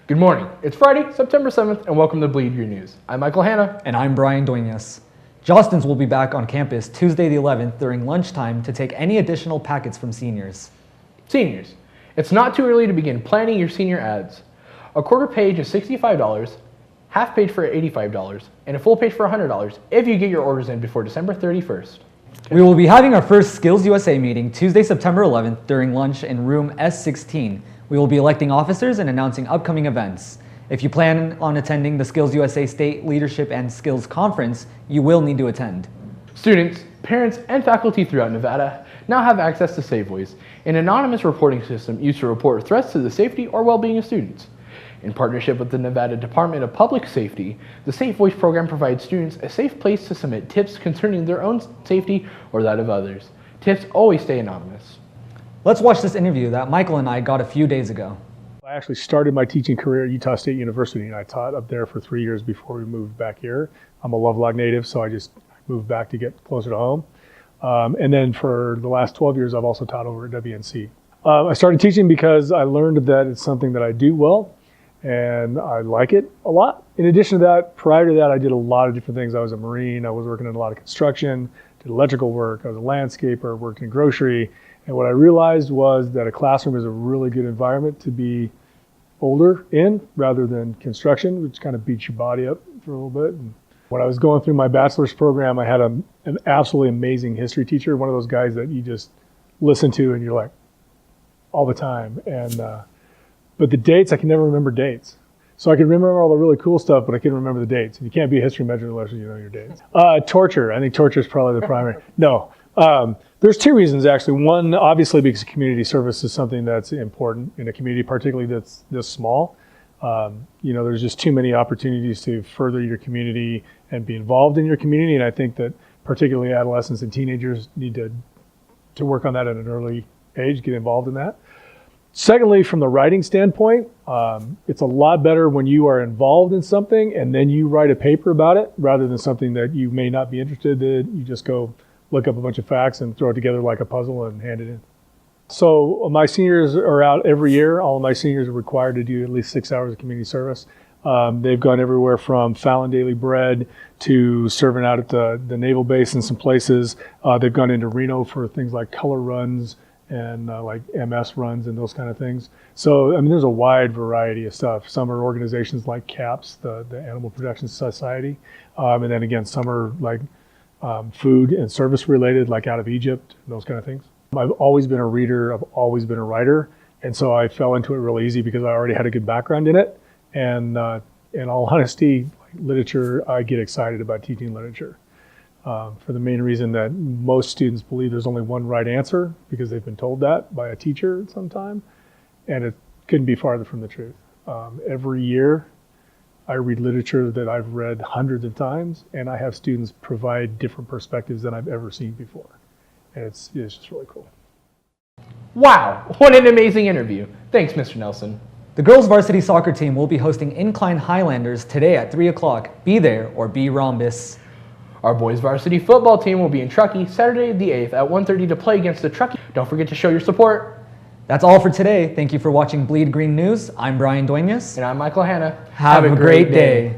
Good morning. It's Friday, September 7th, and welcome to Bleed Green News. I'm Michael Hanna. And I'm Brian Duenas. Jostens will be back on campus Tuesday the 11th during lunchtime to take any additional packets from seniors. Seniors, it's not too early to begin planning your senior ads. A quarter page is $65, half page for $85, and a full page for $100 if you get your orders in before December 31st. We will be having our first Skills USA meeting Tuesday, September 11th during lunch in room S16. We will be electing officers and announcing upcoming events. If you plan on attending the Skills USA State Leadership and Skills Conference, you will need to attend. Students, parents, and faculty throughout Nevada now have access to SafeVoice, an anonymous reporting system used to report threats to the safety or well-being of students. In partnership with the Nevada Department of Public Safety, the SafeVoice program provides students a safe place to submit tips concerning their own safety or that of others. Tips always stay anonymous. Let's watch this interview that Michael and I got a few days ago. I actually started my teaching career at Utah State University, and I taught up there for 3 years before we moved back here. I'm a Lovelock native, so I just moved back to get closer to home. And then for the last 12 years, I've also taught over at WNC. I started teaching because I learned that it's something that I do well, and I like it a lot. In addition to that, prior to that, I did a lot of different things. I was a Marine, I was working in a lot of construction, did electrical work, I was a landscaper, worked in grocery. And what I realized was that a classroom is a really good environment to be older in rather than construction, which kind of beats your body up for a little bit. And when I was going through my bachelor's program, I had an absolutely amazing history teacher, one of those guys that you just listen to and you're like, all the time. And but the dates, I can never remember dates. So I can remember all the really cool stuff, but I can't remember the dates. And you can't be a history major unless you know your dates. Torture, I think torture is probably the primary. No. There's two reasons, actually. One, obviously, because community service is something that's important in a community, particularly that's this small. There's just too many opportunities to further your community and be involved in your community. And I think that particularly adolescents and teenagers need to work on that at an early age, get involved in that. Secondly, from the writing standpoint, it's a lot better when you are involved in something and then you write a paper about it rather than something that you may not be interested in. You just go look up a bunch of facts and throw it together like a puzzle and hand it in. So my seniors are out every year. All of my seniors are required to do at least 6 hours of community service. They've gone everywhere from Fallon Daily Bread to serving out at the naval base in some places. They've gone into Reno for things like color runs and like MS runs and those kind of things. So, I mean, there's a wide variety of stuff. Some are organizations like CAPS, the Animal Protection Society. And then again, some are like food and service related, like out of Egypt, those kind of things. I've always been a reader, I've always been a writer, and so I fell into it really easy because I already had a good background in it. And in all honesty, literature, I get excited about teaching literature for the main reason that most students believe there's only one right answer because they've been told that by a teacher sometime, and it couldn't be farther from the truth. Every year, I read literature that I've read hundreds of times, and I have students provide different perspectives than I've ever seen before. And it's just really cool. Wow, what an amazing interview. Thanks, Mr. Nelson. The girls varsity soccer team will be hosting Incline Highlanders today at 3 o'clock. Be there or be rhombus. Our boys varsity football team will be in Truckee Saturday the 8th at 1:30 to play against the Truckee. Don't forget to show your support. That's all for today. Thank you for watching Bleed Green News. I'm Brian Duenas. And I'm Michael Hanna. Have a great day.